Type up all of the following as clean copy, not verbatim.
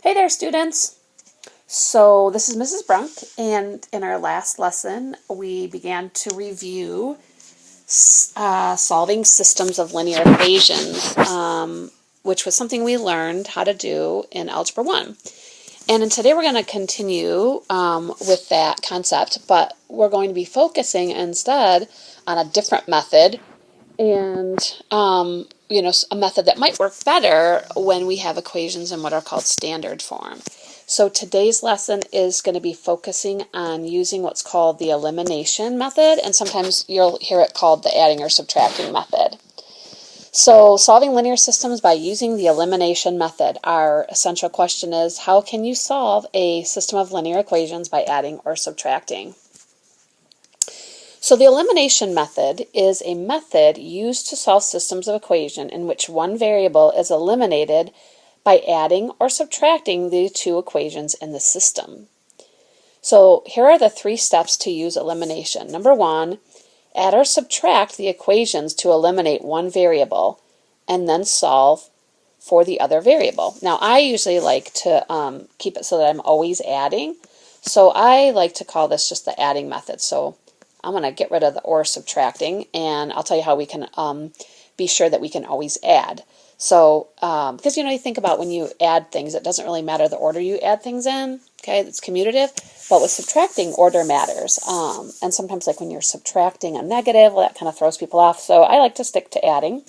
Hey there, students. So this is Mrs. Brunk, and in our last lesson, we began to review solving systems of linear equations, which was something we learned how to do in Algebra 1. And today we're going to continue with that concept, but we're going to be focusing instead on a different method and a method that might work better when we have equations in what are called standard form. So today's lesson is going to be focusing on using what's called the elimination method, and sometimes you'll hear it called the adding or subtracting method. So solving linear systems by using the elimination method, our essential question is, how can you solve a system of linear equations by adding or subtracting? So the elimination method is a method used to solve systems of equation in which one variable is eliminated by adding or subtracting the two equations in the system. So here are the 3 steps to use elimination. Number 1, add or subtract the equations to eliminate one variable and then solve for the other variable. Now I usually like to keep it so that I'm always adding. So I like to call this just the adding method. So I'm going to get rid of the or subtracting, and I'll tell you how we can be sure that we can always add. So, because you think about when you add things, it doesn't really matter the order you add things in, okay, it's commutative, but with subtracting, order matters. And sometimes like when you're subtracting a negative, well, that kind of throws people off, so I like to stick to adding.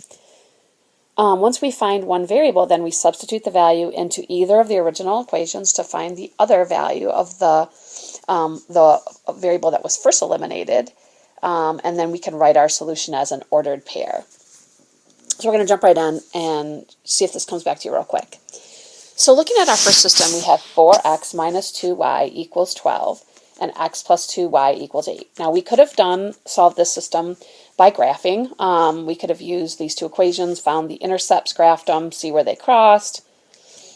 Once we find one variable, then we substitute the value into either of the original equations to find the other value of the variable that was first eliminated, and then we can write our solution as an ordered pair. So we're going to jump right in and see if this comes back to you real quick. So looking at our first system, we have 4x minus 2y equals 12, and x plus 2y equals 8. Now we could have solved this system by graphing. We could have used these two equations, found the intercepts, graphed them, see where they crossed.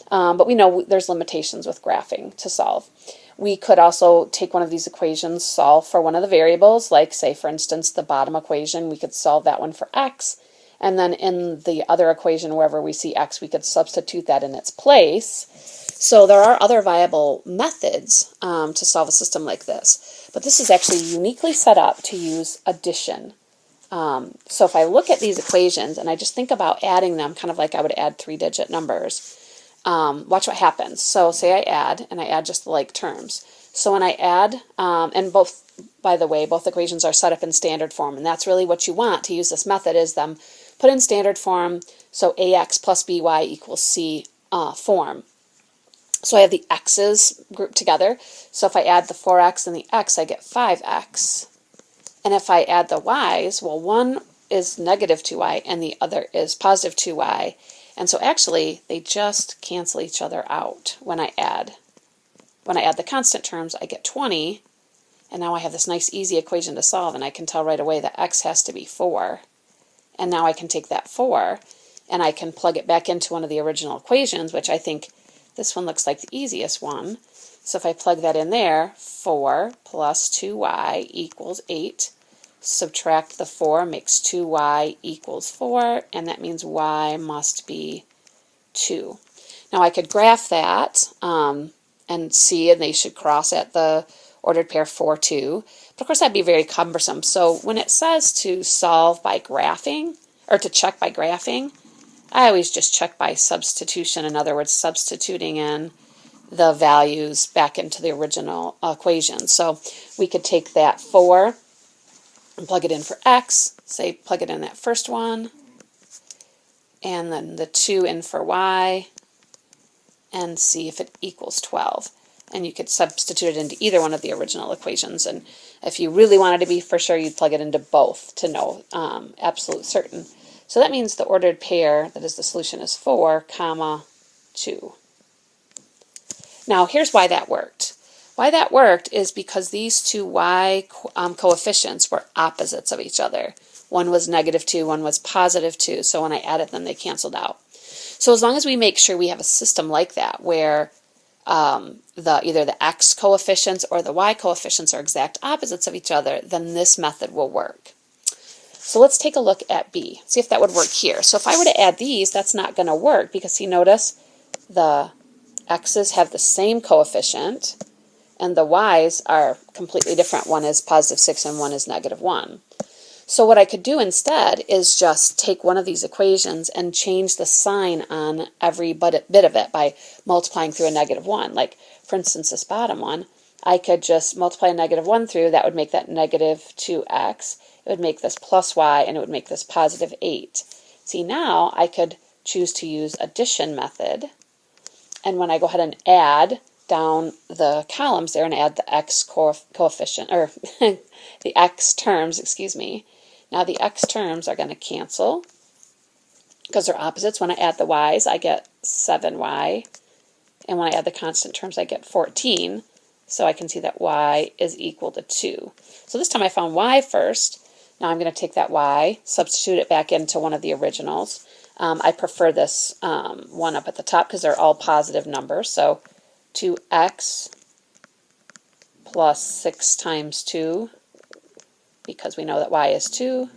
But we know there's limitations with graphing to solve. We could also take one of these equations, solve for one of the variables, like say for instance the bottom equation, we could solve that one for x, and then in the other equation wherever we see x, we could substitute that in its place. So there are other viable methods to solve a system like this, but this is actually uniquely set up to use addition. So if I look at these equations and I just think about adding them kind of like I would add 3-digit numbers, watch what happens. So say I add, and I add just the like terms. So when I add, and both, by the way, both equations are set up in standard form, and that's really what you want to use this method, is them put in standard form, so ax plus by equals c form. So I have the x's grouped together. So if I add the 4x and the x, I get 5x. And if I add the y's, well, one is negative 2y and the other is positive 2y. And so actually, they just cancel each other out when I add. When I add the constant terms, I get 20. And now I have this nice, easy equation to solve, and I can tell right away that x has to be 4. And now I can take that 4, and I can plug it back into one of the original equations, which I think this one looks like the easiest one. So if I plug that in there, 4 plus 2y equals 8. Subtract the 4 makes 2y equals 4, and that means y must be 2. Now I could graph that and see, and they should cross at the ordered pair 4, 2. But of course that'd be very cumbersome. So when it says to solve by graphing, or to check by graphing, I always just check by substitution. In other words, substituting in the values back into the original equation. So we could take that 4 and plug it in for x, say plug it in that first one, and then the 2 in for y, and see if it equals 12. And you could substitute it into either one of the original equations, and if you really wanted to be for sure, you'd plug it into both to know absolute certain. So that means the ordered pair, that is the solution, is 4, comma, 2. Now here's why that worked. Why that worked is because these two y coefficients were opposites of each other. One was negative 2, one was positive 2, so when I added them, they canceled out. So as long as we make sure we have a system like that, where either the x coefficients or the y coefficients are exact opposites of each other, then this method will work. So let's take a look at B, see if that would work here. So if I were to add these, that's not going to work because, see, notice the x's have the same coefficient, and the y's are completely different. One is positive 6 and one is negative 1. So what I could do instead is just take one of these equations and change the sign on every bit of it by multiplying through a negative 1. Like, for instance, this bottom one, I could just multiply a negative 1 through. That would make that negative 2x. It would make this plus y, and it would make this positive 8. See, now I could choose to use addition method. And when I go ahead and add down the columns there and add the x coefficient, or the x terms, excuse me, now the x terms are going to cancel because they're opposites. When I add the y's, I get 7y. And when I add the constant terms, I get 14. So I can see that y is equal to 2. So this time I found y first. Now I'm going to take that y, substitute it back into one of the originals. I prefer this one up at the top because they're all positive numbers. So 2x plus 6 times 2, because we know that y is 2,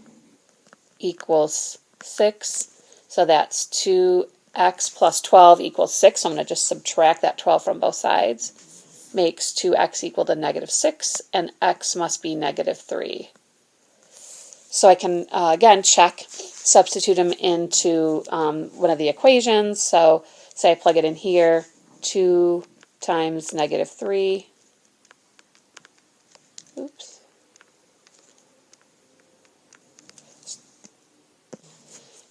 equals 6. So that's 2x plus 12 equals 6. So I'm going to just subtract that 12 from both sides. Makes 2x equal to negative 6, and x must be negative 3. So I can, again, check, substitute them into one of the equations. So say I plug it in here, 2 times negative 3. Oops.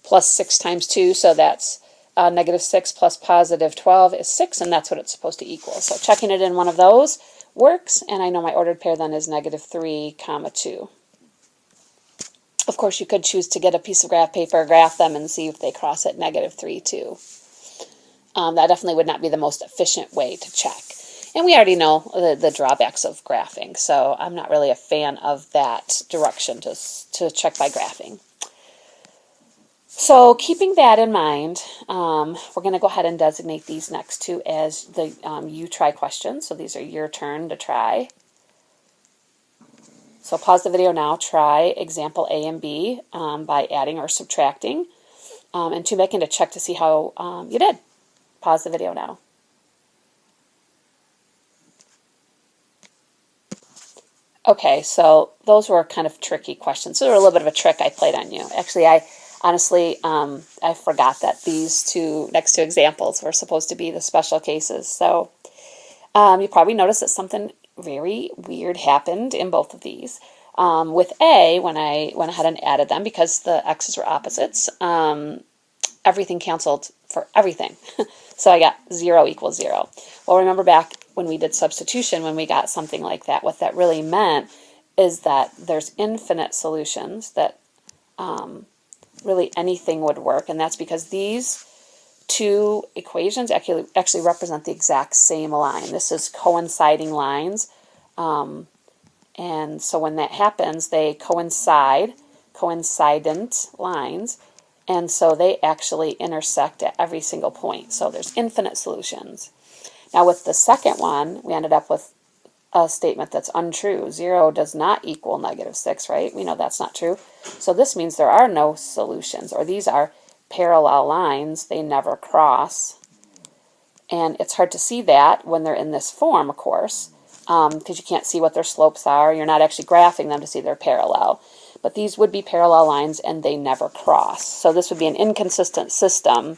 Plus 6 times 2, so that's negative 6 plus positive 12 is 6, and that's what it's supposed to equal. So checking it in one of those works, and I know my ordered pair then is negative 3, comma 2. Of course, you could choose to get a piece of graph paper, graph them, and see if they cross at negative 3 too. That definitely would not be the most efficient way to check. And we already know the drawbacks of graphing, so I'm not really a fan of that direction to check by graphing. So keeping that in mind, we're going to go ahead and designate these next two as the you try questions. So these are your turn to try. So pause the video now, try example A and B by adding or subtracting, and two making to check to see how you did. Pause the video now. Okay, so those were kind of tricky questions. So they were a little bit of a trick I played on you. Actually, honestly, I forgot that these two next two examples were supposed to be the special cases. So you probably noticed that something very weird happened in both of these. With A, when I went ahead and added them, because the x's were opposites, everything canceled for everything. So I got 0 equals 0. Well, remember back when we did substitution, when we got something like that, what that really meant is that there's infinite solutions, that really anything would work, and that's because these two equations actually represent the exact same line. This is coinciding lines, and so when that happens, they coincident lines, and so they actually intersect at every single point. So there's infinite solutions. Now with the second one, we ended up with a statement that's untrue. 0 does not equal negative 6, right? We know that's not true. So this means there are no solutions, or these are parallel lines. They never cross. And it's hard to see that when they're in this form, of course, because you can't see what their slopes are. You're not actually graphing them to see they're parallel. But these would be parallel lines, and they never cross. So this would be an inconsistent system,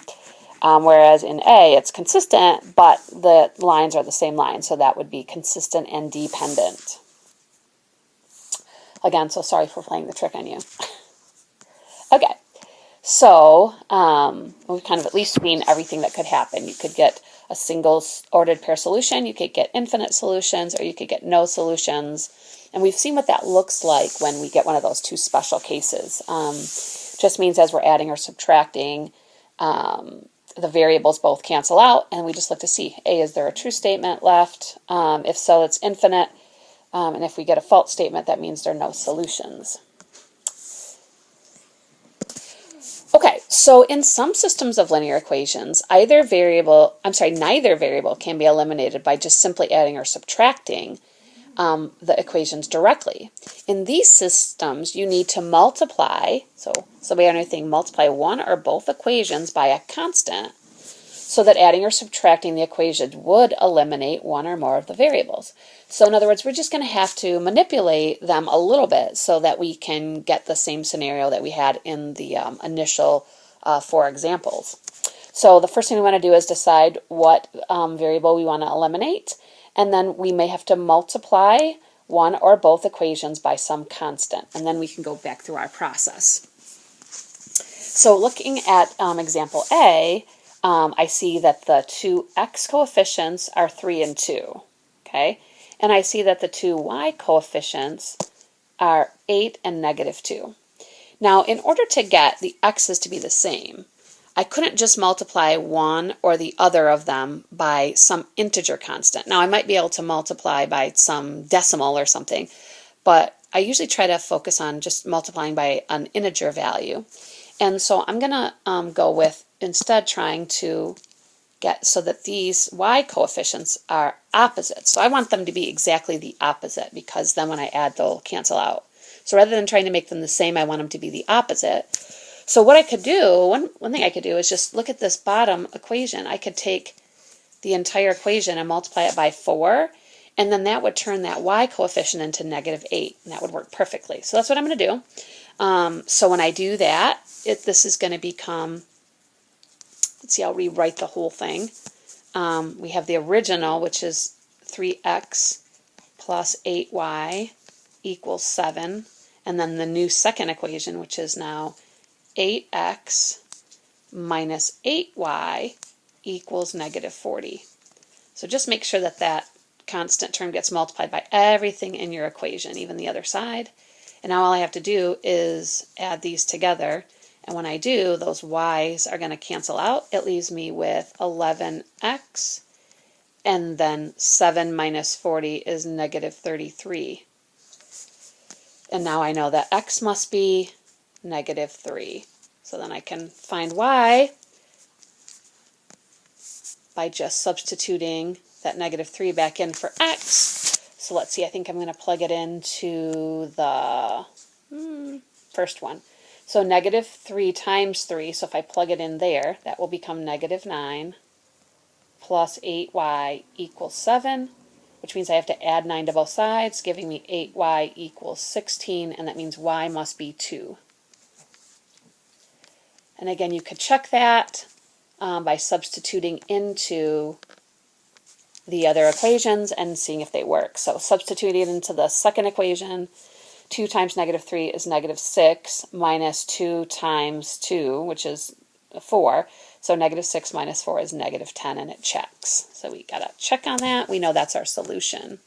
whereas in A, it's consistent, but the lines are the same line. So that would be consistent and dependent. Again, so sorry for playing the trick on you. Okay, so we've kind of at least seen everything that could happen. You could get a single ordered pair solution, you could get infinite solutions, or you could get no solutions. And we've seen what that looks like when we get one of those two special cases. Just means as we're adding or subtracting, the variables both cancel out, and we just look to see, A, is there a true statement left? If so, it's infinite. And if we get a false statement, that means there are no solutions. Okay, so in some systems of linear equations, neither variable can be eliminated by just simply adding or subtracting the equations directly. In these systems, you need to multiply, so we are anything, multiply one or both equations by a constant so that adding or subtracting the equation would eliminate one or more of the variables. So in other words, we're just going to have to manipulate them a little bit so that we can get the same scenario that we had in the initial 4 examples. So the first thing we want to do is decide what variable we want to eliminate, and then we may have to multiply one or both equations by some constant, and then we can go back through our process. So looking at example A, I see that the two x coefficients are 3 and 2, okay? And I see that the two y coefficients are 8 and -2. Now, in order to get the x's to be the same, I couldn't just multiply one or the other of them by some integer constant. Now, I might be able to multiply by some decimal or something, but I usually try to focus on just multiplying by an integer value. And so I'm going to go with instead trying to get so that these y coefficients are opposite. So I want them to be exactly the opposite, because then when I add, they'll cancel out. So rather than trying to make them the same, I want them to be the opposite. So what I could do, one thing I could do is just look at this bottom equation. I could take the entire equation and multiply it by 4, and then that would turn that y coefficient into -8, and that would work perfectly. So that's what I'm going to do. So when I do that, this is going to become, let's see, I'll rewrite the whole thing. We have the original, which is 3x plus 8y equals 7, and then the new second equation, which is now 8x minus 8y equals -40. So just make sure that that constant term gets multiplied by everything in your equation, even the other side. And now all I have to do is add these together. And when I do, those y's are going to cancel out. It leaves me with 11x, and then 7 minus 40 is -33. And now I know that x must be -3. So then I can find y by just substituting that -3 back in for x. So let's see, I think I'm going to plug it into the first one. So -3 times 3, so if I plug it in there, that will become -9 plus 8y equals 7, which means I have to add 9 to both sides, giving me 8y equals 16, and that means y must be 2. And again, you could check that by substituting into the other equations and seeing if they work. So substituting into the second equation, 2 times -3 is -6 minus 2 times 2, which is 4. So -6 minus 4 is -10, and it checks. So we got to check on that. We know that's our solution.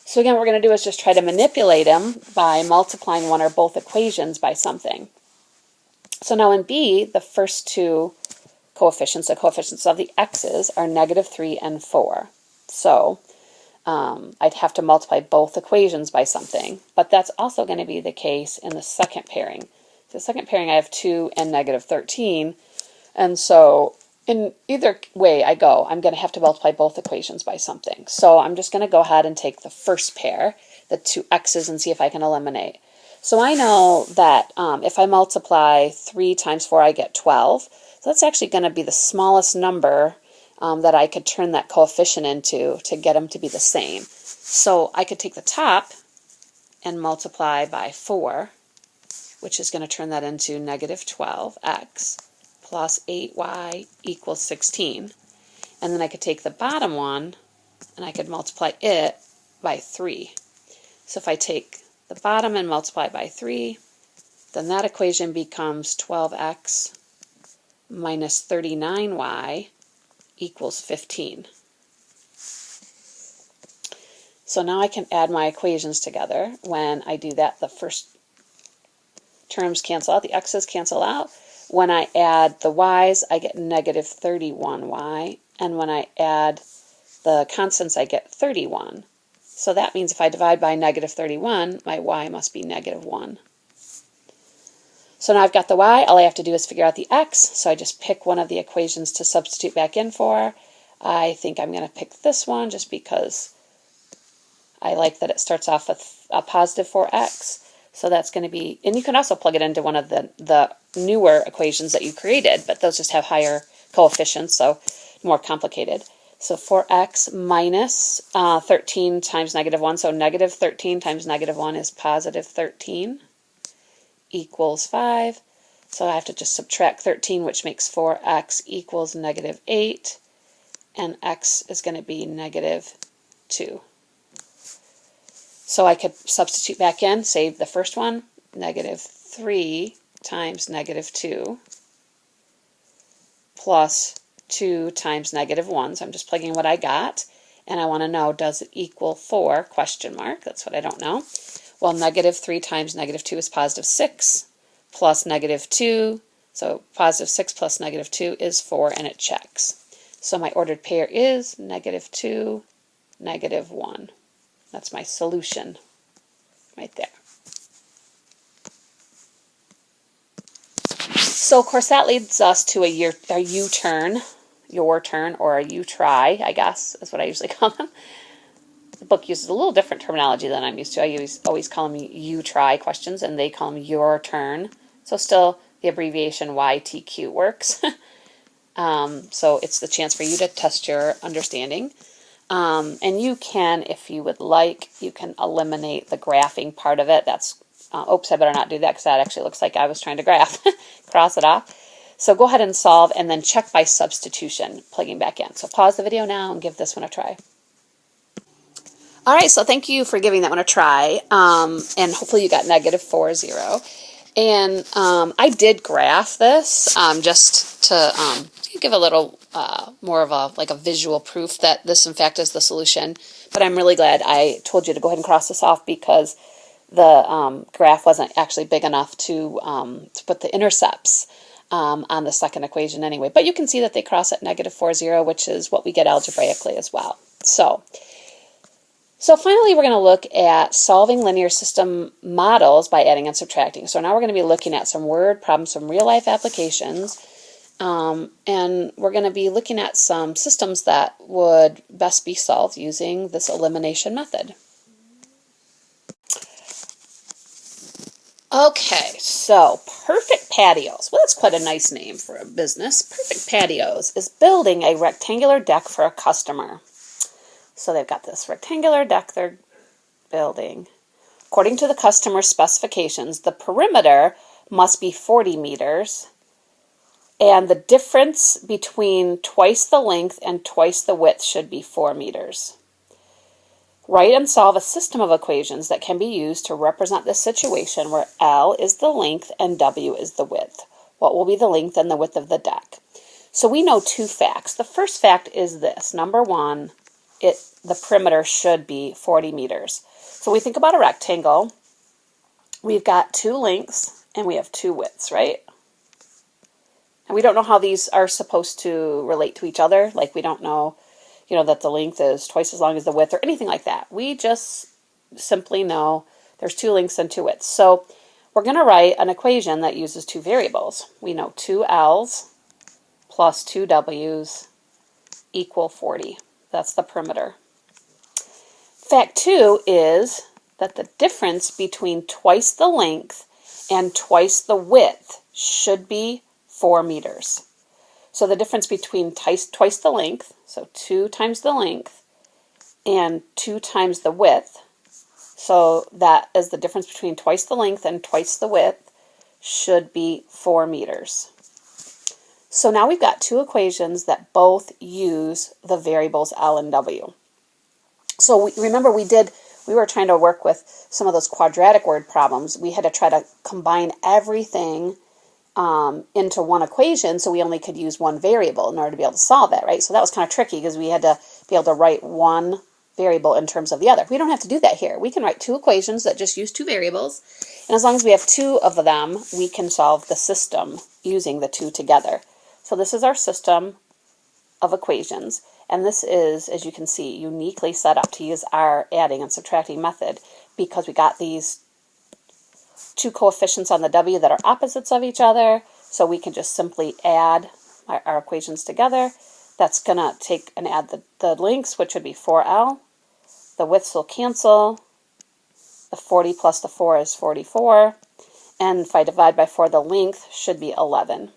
So again, what we're going to do is just try to manipulate them by multiplying one or both equations by something. So now in B, the first two coefficients, the coefficients of the x's, are -3 and 4. So I'd have to multiply both equations by something, but that's also going to be the case in the second pairing. So the second pairing, I have 2 and -13, and so in either way I go, I'm going to have to multiply both equations by something. So I'm just going to go ahead and take the first pair, the two x's, and see if I can eliminate. So I know that if I multiply 3 times 4, I get 12. So that's actually going to be the smallest number that I could turn that coefficient into to get them to be the same. So I could take the top and multiply by 4, which is going to turn that into -12x plus 8y equals 16. And then I could take the bottom one and I could multiply it by 3. So if I take the bottom and multiply by 3, then that equation becomes 12x minus 39y equals 15. So now I can add my equations together. When I do that, the first terms cancel out, the x's cancel out. When I add the y's, I get -31y, and when I add the constants, I get 31. So that means if I divide by -31, my y must be -1. So now I've got the y, all I have to do is figure out the x, so I just pick one of the equations to substitute back in for. I think I'm going to pick this one just because I like that it starts off with a positive 4x. So that's going to be, and you can also plug it into one of the newer equations that you created, but those just have higher coefficients, so more complicated. So 4x minus 13 times negative 1, so negative 13 times negative 1 is positive 13 equals 5. So I have to just subtract 13, which makes 4x equals negative 8, and x is going to be negative 2. So I could substitute back in, save the first one, negative 3 times negative 2 plus 2 times negative 1. So I'm just plugging in what I got, and I want to know, does it equal 4, question mark. That's what I don't know. Well, negative 3 times negative 2 is positive 6 plus negative 2. So positive 6 plus negative 2 is 4, and it checks. So my ordered pair is negative 2, negative 1. That's my solution right there. So, of course, that leads us to a U-turn, your turn, or a U-try, I guess, is what I usually call them. The book uses a little different terminology than I'm used to. I always call them U-try questions, and they call them your turn. So still, the abbreviation YTQ works. So it's the chance for you to test your understanding. And you can, if you would like, you can eliminate the graphing part of it. That's, oops, I better not do that because that actually looks like I was trying to graph. Cross it off. So go ahead and solve and then check by substitution, plugging back in. So pause the video now and give this one a try. All right, so thank you for giving that one a try. And hopefully you got negative 4, 0. And I did graph this just to give a little more of a visual proof that this in fact is the solution. But I'm really glad I told you to go ahead and cross this off because the graph wasn't actually big enough to put the intercepts on the second equation anyway. But you can see that they cross at negative 4, 0, which is what we get algebraically as well. So finally, we're going to look at solving linear system models by adding and subtracting. So now we're going to be looking at some word problems, some real-life applications, and we're going to be looking at some systems that would best be solved using this elimination method. Okay, so Perfect Patios. Well, that's quite a nice name for a business. Perfect Patios is building a rectangular deck for a customer. So they've got this rectangular deck they're building. According to the customer's specifications, the perimeter must be 40 meters, and the difference between twice the length and twice the width should be 4 meters. Write and solve a system of equations that can be used to represent this situation where L is the length and W is the width. What will be the length and the width of the deck? So we know two facts. The first fact is this. Number one, the perimeter should be 40 meters. So we think about a rectangle. We've got two lengths and we have two widths, right? And we don't know how these are supposed to relate to each other. Like we don't know, that the length is twice as long as the width or anything like that. We just simply know there's two lengths and two widths. So we're going to write an equation that uses two variables. We know 2 L's plus 2 W's equal 40. That's the perimeter. Fact 2 is that the difference between twice the length and twice the width should be 4 meters. So the difference between twice the length, so 2 times the length, and 2 times the width, so that is the difference between twice the length and twice the width, should be 4 meters. So now we've got two equations that both use the variables L and W. So remember we were trying to work with some of those quadratic word problems. We had to try to combine everything into one equation, so we only could use one variable in order to be able to solve that, right? So that was kind of tricky because we had to be able to write one variable in terms of the other. We don't have to do that here. We can write two equations that just use two variables, and as long as we have two of them, we can solve the system using the two together. So this is our system of equations, and this is, as you can see, uniquely set up to use our adding and subtracting method because we got these two coefficients on the W that are opposites of each other, so we can just simply add our equations together. That's going to take and add the lengths, which would be 4L. The widths will cancel. The 40 plus the 4 is 44. And if I divide by 4, the length should be 11.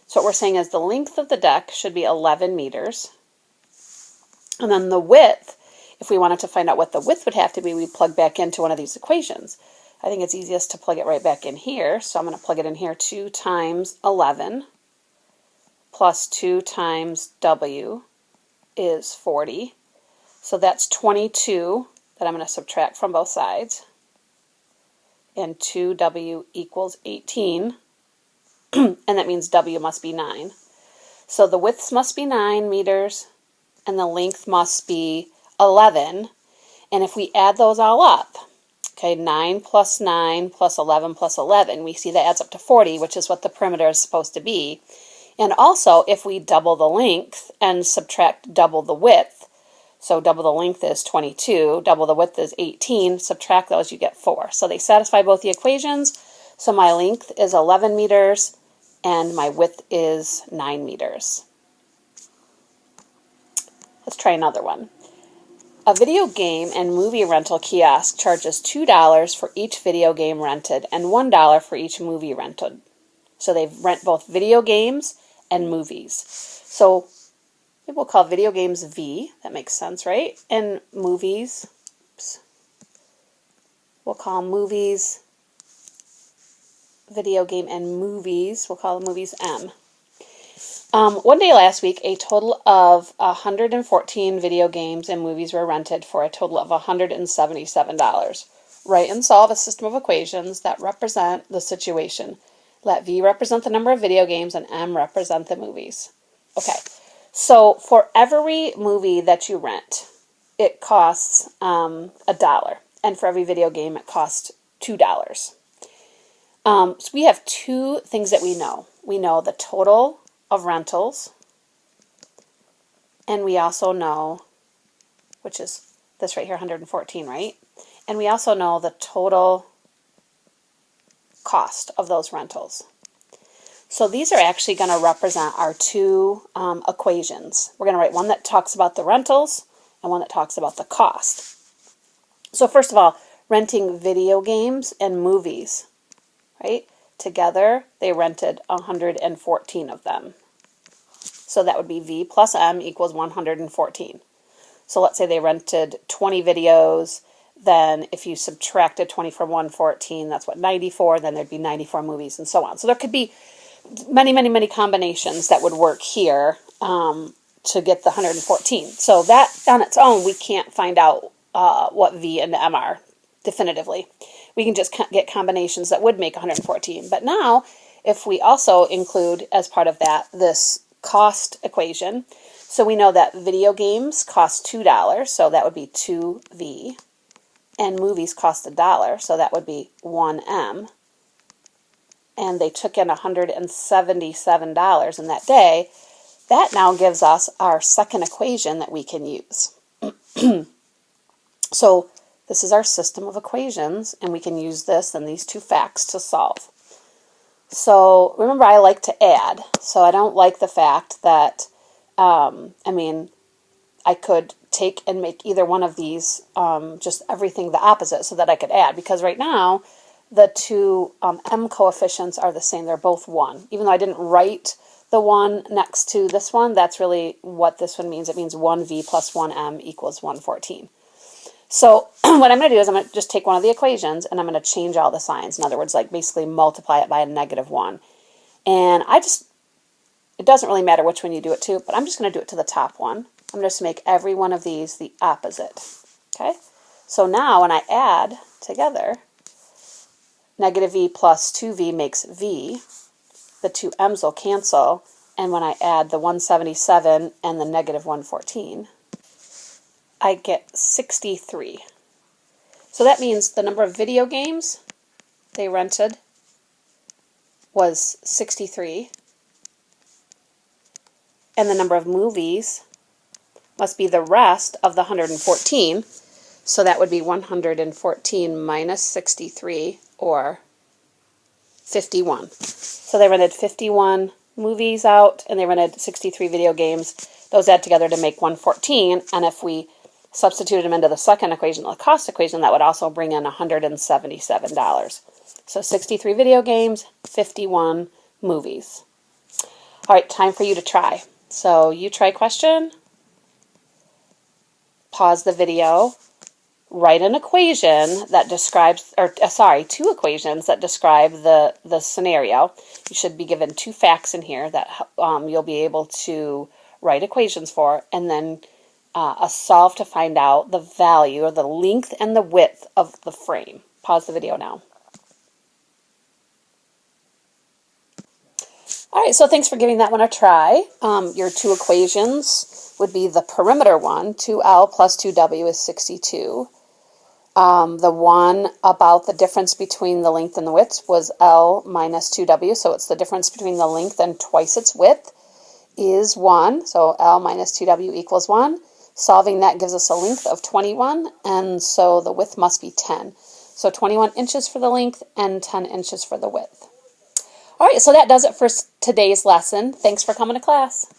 So what we're saying is the length of the deck should be 11 meters. And then the width, if we wanted to find out what the width would have to be, we plug back into one of these equations. I think it's easiest to plug it right back in here. So I'm going to plug it in here. 2 times 11 plus 2 times W is 40. So that's 22 that I'm going to subtract from both sides. And 2W equals 18. And that means W must be 9. So the widths must be 9 meters, and the length must be 11. And if we add those all up, okay, 9 plus 11 plus 11, we see that adds up to 40, which is what the perimeter is supposed to be. And also, if we double the length and subtract double the width, so double the length is 22, double the width is 18, subtract those, you get 4. So they satisfy both the equations. So my length is 11 meters, and my width is 9 meters. Let's try another one. A video game and movie rental kiosk charges $2 for each video game rented and $1 for each movie rented. So they rent both video games and movies. So maybe we'll call video games V. That makes sense, right? And movies, we'll call movies video game and movies, we'll call the movies M. One day last week, a total of 114 video games and movies were rented for a total of $177. Write and solve a system of equations that represent the situation. Let V represent the number of video games and M represent the movies. Okay, so for every movie that you rent, it costs $1. And for every video game, it costs $2. So we have two things that we know. We know the total of rentals, and we also know, which is this right here, 114, right? And we also know the total cost of those rentals. So these are actually going to represent our two equations. We're going to write one that talks about the rentals and one that talks about the cost. So first of all, renting video games and movies, right? Together, they rented 114 of them. So that would be V plus M equals 114. So let's say they rented 20 videos. Then if you subtracted 20 from 114, that's what, 94. Then there'd be 94 movies and so on. So there could be many, many, many combinations that would work here to get the 114. So that on its own, we can't find out what V and M are definitively. We can just get combinations that would make 114. But now, if we also include as part of that this cost equation, so we know that video games cost $2, so that would be 2V, and movies cost $1, so that would be 1M, and they took in $177 in that day. That now gives us our second equation that we can use. So this is our system of equations, and we can use this and these two facts to solve. So remember, I like to add, so I don't like the fact that, I could take and make either one of these just everything the opposite so that I could add, because right now the two M coefficients are the same. They're both 1. Even though I didn't write the 1 next to this one, that's really what this one means. It means 1V plus 1M equals 114. So what I'm going to do is I'm going to just take one of the equations and I'm going to change all the signs. In other words, like basically multiply it by a -1. And it doesn't really matter which one you do it to, but I'm just going to do it to the top one. I'm just going to make every one of these the opposite. Okay? So now when I add together, -V plus 2V makes V. The two M's will cancel. And when I add the 177 and the -114, I get 63. So that means the number of video games they rented was 63. And the number of movies must be the rest of the 114. So that would be 114 minus 63, or 51. So they rented 51 movies out, and they rented 63 video games. Those add together to make 114, and if we substituted them into the second equation, the cost equation, that would also bring in $177. So 63 video games, 51 movies. All right, time for you to try. So you try question, pause the video, write an equation that describes, or sorry, two equations that describe the scenario. You should be given two facts in here that you'll be able to write equations for, and then a solve to find out the value or the length and the width of the frame. Pause the video now. All right, so thanks for giving that one a try. Your two equations would be the perimeter one, 2L plus 2W is 62. The one about the difference between the length and the width was L minus 2W, so it's the difference between the length and twice its width is 1, so L minus 2W equals 1. Solving that gives us a length of 21, and so the width must be 10. So 21 inches for the length and 10 inches for the width. All right, so that does it for today's lesson. Thanks for coming to class.